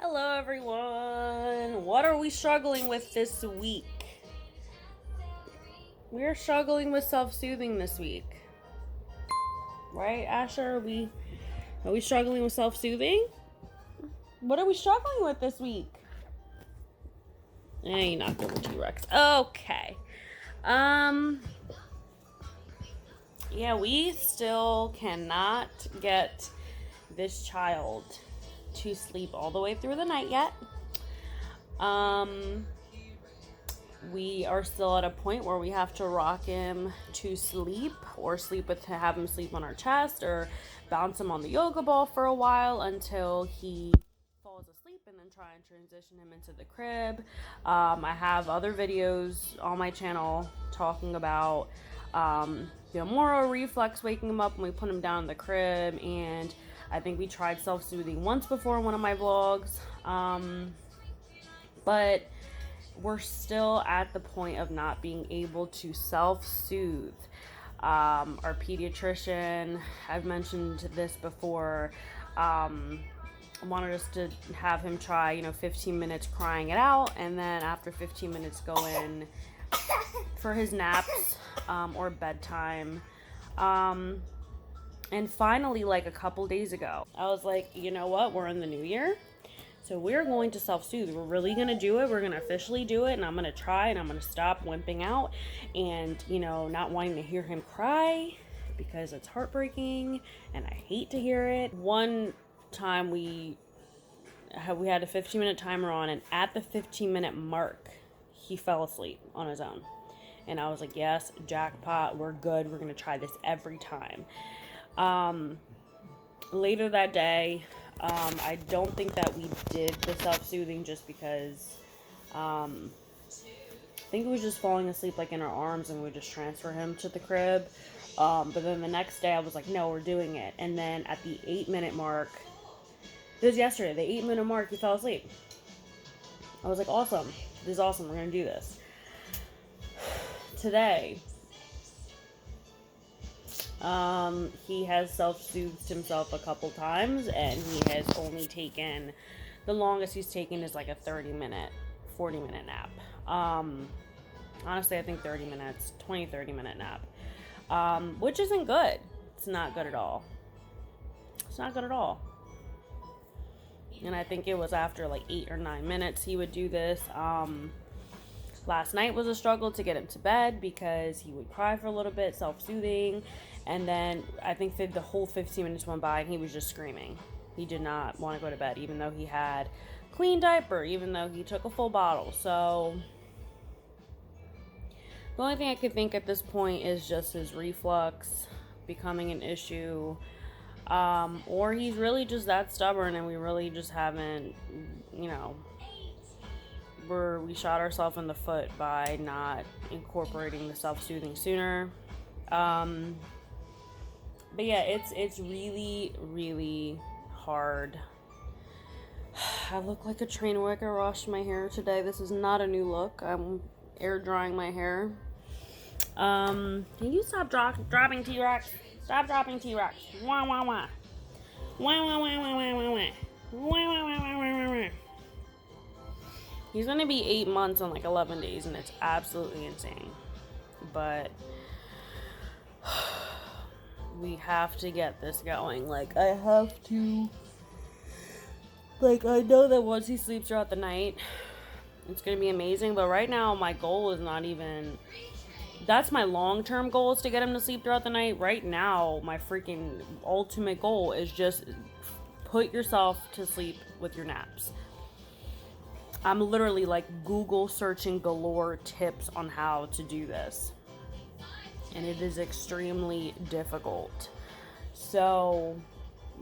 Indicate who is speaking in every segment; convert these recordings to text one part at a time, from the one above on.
Speaker 1: Hello, everyone. What are we struggling with this week? We're struggling with self-soothing this week, right, Asher? Are we struggling with self-soothing? What are we struggling with this week? You're not going to T-Rex. Okay. Yeah, we still cannot get this child to sleep all the way through the night yet. We are still at a point where we have to rock him to sleep or have him sleep on our chest or bounce him on the yoga ball for a while until he falls asleep and then try and transition him into the crib. I have other videos on my channel talking about the Moro reflex, waking him up when we put him down in the crib, and I think we tried self-soothing once before in one of my vlogs, but we're still at the point of not being able to self-soothe. Our pediatrician, I've mentioned this before, wanted us to have him try, 15 minutes crying it out, and then after 15 minutes go in for his naps or bedtime. And finally, like a couple days ago, I was like, you know what? We're in the new year. So we're going to self-soothe. We're really going to do it. We're going to officially do it. And I'm going to try, and I'm going to stop wimping out and, not wanting to hear him cry because it's heartbreaking and I hate to hear it. One time we had a 15-minute timer on, and at the 15-minute mark, he fell asleep on his own. And I was like, yes, jackpot. We're good. We're going to try this every time. Later that day, I don't think that we did the self-soothing just because I think he was just falling asleep like in our arms, and we just transfer him to the crib. But then the next day I was like, no, we're doing it. And then at the 8-minute mark, this was yesterday, the 8-minute mark, he fell asleep. I was like, awesome. This is awesome. We're going to do this. Today, he has self-soothed himself a couple times, and he has only taken, the longest he's taken is like a 30-minute, 40-minute nap. Honestly, I think 30 minutes, 30-minute nap, which isn't good. It's not good at all. It's not good at all. And I think it was after like 8 or 9 minutes he would do this. Last night was a struggle to get him to bed because he would cry for a little bit, self-soothing, and then I think the whole 15 minutes went by and he was just screaming. He did not want to go to bed, even though he had clean diaper, even though he took a full bottle. So the only thing I could think at this point is just his reflux becoming an issue, or he's really just that stubborn and we really just haven't, we shot ourselves in the foot by not incorporating the self-soothing sooner. But yeah, it's really, really hard. I look like a train wreck. I washed my hair today. This is not a new look. I'm air drying my hair. Can you stop dropping T-Rex? Stop dropping T-Rex. Wah, wah, wah. Wah, wah, wah, wah, wah, wah, wah. Wah, wah, wah, wah, wah, wah, wah. He's going to be 8 months and like 11 days, and it's absolutely insane. But we have to get this going. Like, I have to. Like, I know that once he sleeps throughout the night, it's going to be amazing. But right now, my goal is not even. That's my long-term goal, is to get him to sleep throughout the night. Right now, my freaking ultimate goal is just put yourself to sleep with your naps. I'm literally like Google searching galore tips on how to do this. And it is extremely difficult. So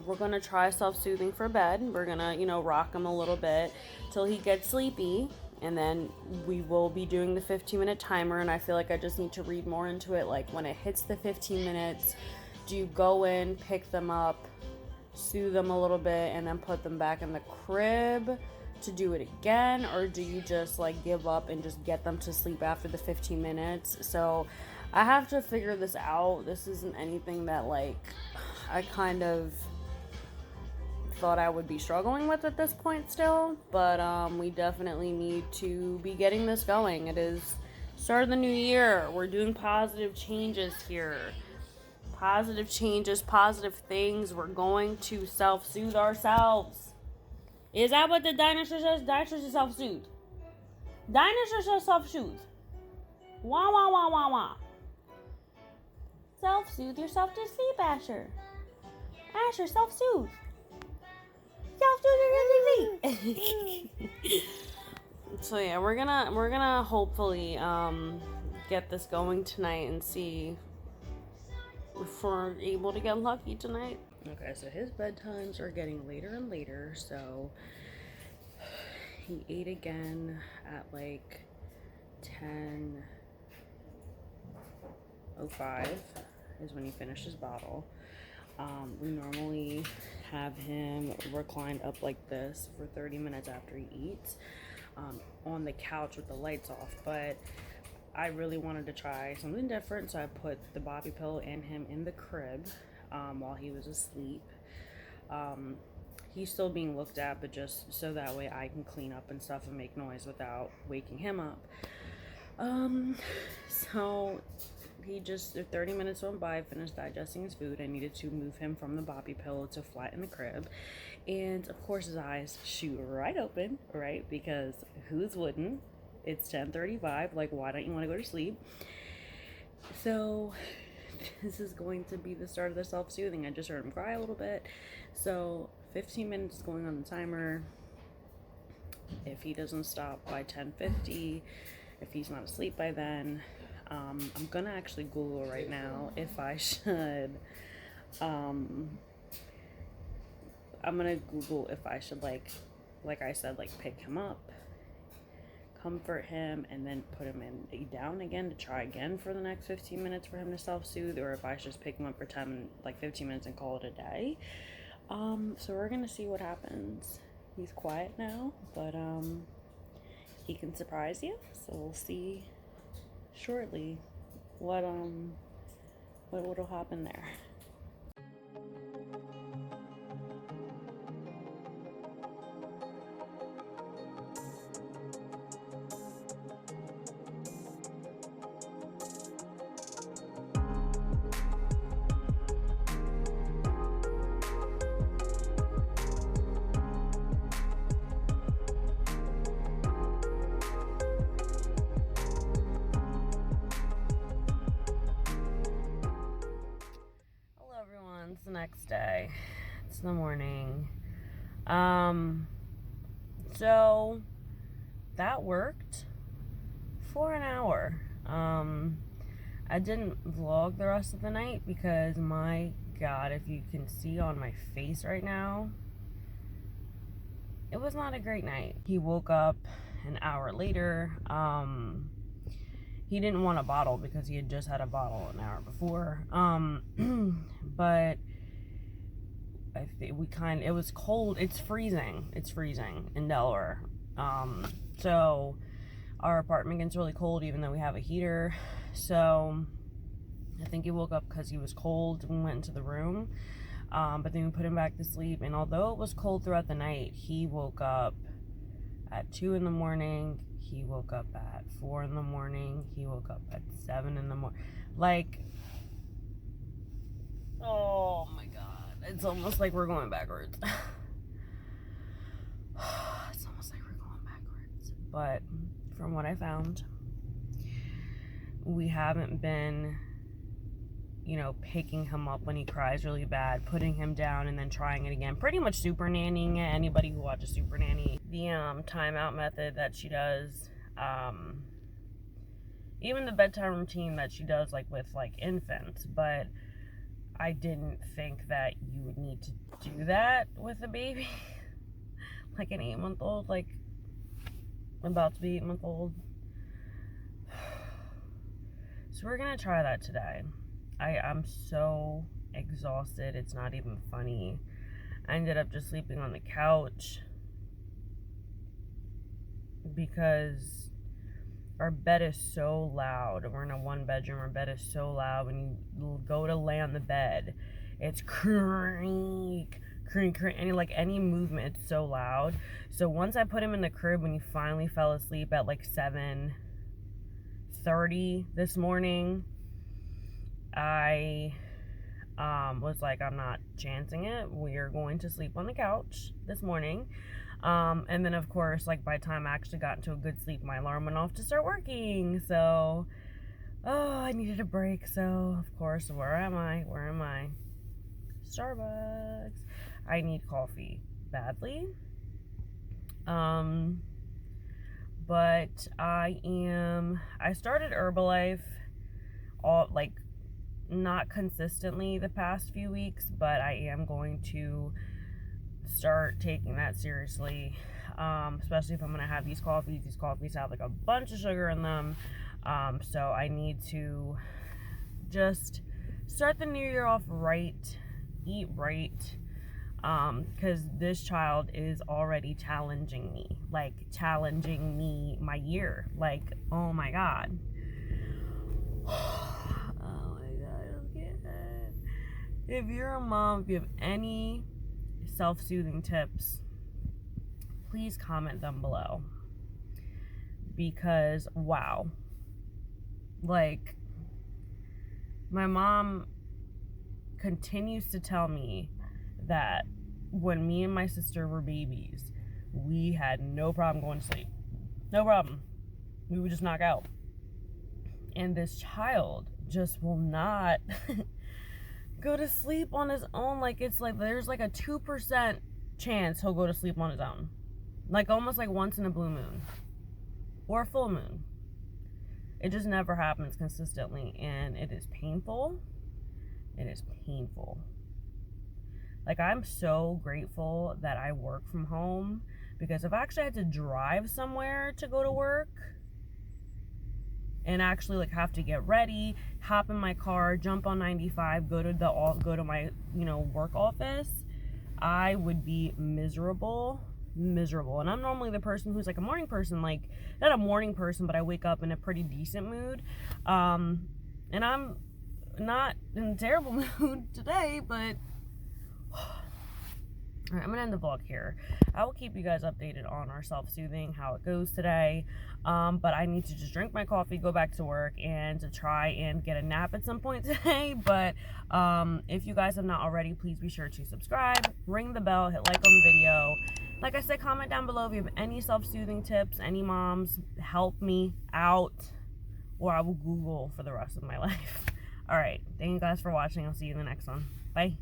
Speaker 1: we're going to try self-soothing for bed. We're going to, rock him a little bit till he gets sleepy. And then we will be doing the 15-minute timer. And I feel like I just need to read more into it. Like, when it hits the 15 minutes, do you go in, pick them up, soothe them a little bit, and then put them back in the crib to do it again? Or do you just like give up and just get them to sleep after the 15 minutes? So I have to figure this out. This isn't anything that like I kind of thought I would be struggling with at this point still, but we definitely need to be getting this going. It is start of the new year. We're doing positive changes here. Positive changes, positive things. We're going to self-soothe ourselves. Is that what the dinosaur says? Dinosaur says self-soothe. Dinosaur says self-soothe. Wah, wah, wah, wah, wah. Self-soothe yourself to sleep, Asher. Asher, self-soothe. Self-soothe yourself to sleep. So yeah, we're gonna hopefully get this going tonight and see if we're able to get lucky tonight. Okay, so his bedtimes are getting later and later, so he ate again at like 10:05 is when he finished his bottle. We normally have him reclined up like this for 30 minutes after he eats, on the couch with the lights off, but I really wanted to try something different, so I put the bobby pillow and him in the crib while he was asleep. He's still being looked at, but just so that way I can clean up and stuff and make noise without waking him up. So he just, 30 minutes went by, finished digesting his food. I needed to move him from the bobby pillow to flat in the crib. And of course his eyes shoot right open, right? Because whose wouldn't? It's 10:35. Like, why don't you want to go to sleep? So this is going to be the start of the self-soothing. I just heard him cry a little bit. So 15 minutes is going on the timer. If he doesn't stop by 10:50, if he's not asleep by then, I'm gonna actually Google right now if I should. I'm gonna Google if I should, like I said, like pick him up, comfort him, and then put him in down again to try again for the next 15 minutes for him to self-soothe, or if I should just pick him up for 15 minutes and call it a day. So we're gonna see what happens. He's quiet now, but he can surprise you, so we'll see shortly what'll happen there. It's the next day. It's the morning. So that worked for an hour. I didn't vlog the rest of the night because, my God, if you can see on my face right now, it was not a great night. He woke up an hour later. He didn't want a bottle because he had just had a bottle an hour before. But I think it was cold. It's freezing in Delaware. So our apartment gets really cold even though we have a heater. So I think he woke up because he was cold and went into the room. But then we put him back to sleep, and although it was cold throughout the night, he woke up at 2 in the morning. He woke up at 4 in the morning. He woke up at 7 in the morning. Like, oh my God. It's almost like we're going backwards. It's almost like we're going backwards. But from what I found, we haven't been, picking him up when he cries really bad, putting him down, and then trying it again. Pretty much super nannying it. Anybody who watches Super Nanny, the timeout method that she does, even the bedtime routine that she does, like with infants. But I didn't think that you would need to do that with a baby, like an 8-month-old, like about to be 8-month-old. So we're gonna try that today. I'm so exhausted, it's not even funny. I ended up just sleeping on the couch because our bed is so loud. We're in a 1-bedroom. Our bed is so loud. When you go to lay on the bed, it's creak, any movement, it's so loud. So once I put him in the crib, when he finally fell asleep at like 7:30 this morning, I was like, I'm not chancing it. We are going to sleep on the couch this morning. And then of course, like by the time I actually got into a good sleep, my alarm went off to start working. So, I needed a break. So of course, where am I? Starbucks. I need coffee badly. But I started Herbalife not consistently the past few weeks, but I am going to start taking that seriously, especially if I'm going to have these coffees. These coffees have like a bunch of sugar in them, so I need to just start the new year off right, eat right, because this child is already challenging me, my year, like, oh my god. If you're a mom, if you have any self-soothing tips, please comment them below. Because, wow. Like, my mom continues to tell me that when me and my sister were babies, we had no problem going to sleep. No problem. We would just knock out. And this child just will not go to sleep on his own. Like, it's like there's like a 2% chance he'll go to sleep on his own, like almost like once in a blue moon or a full moon. It just never happens consistently, and it is painful. Like, I'm so grateful that I work from home, because if I actually had to drive somewhere to go to work and actually like have to get ready, hop in my car, jump on 95, go to my work office, I would be miserable. And I'm normally the person who's like a morning person, like not a morning person, but I wake up in a pretty decent mood, and I'm not in a terrible mood today, but all right, I'm gonna end the vlog here. I will keep you guys updated on our self-soothing, how it goes today. But I need to just drink my coffee, go back to work, and to try and get a nap at some point today. But if you guys have not already, please be sure to subscribe, ring the bell, hit like on the video. Like I said, comment down below if you have any self-soothing tips. Any moms, help me out, or I will Google for the rest of my life. All right, thank you guys for watching. I'll see you in the next one. Bye.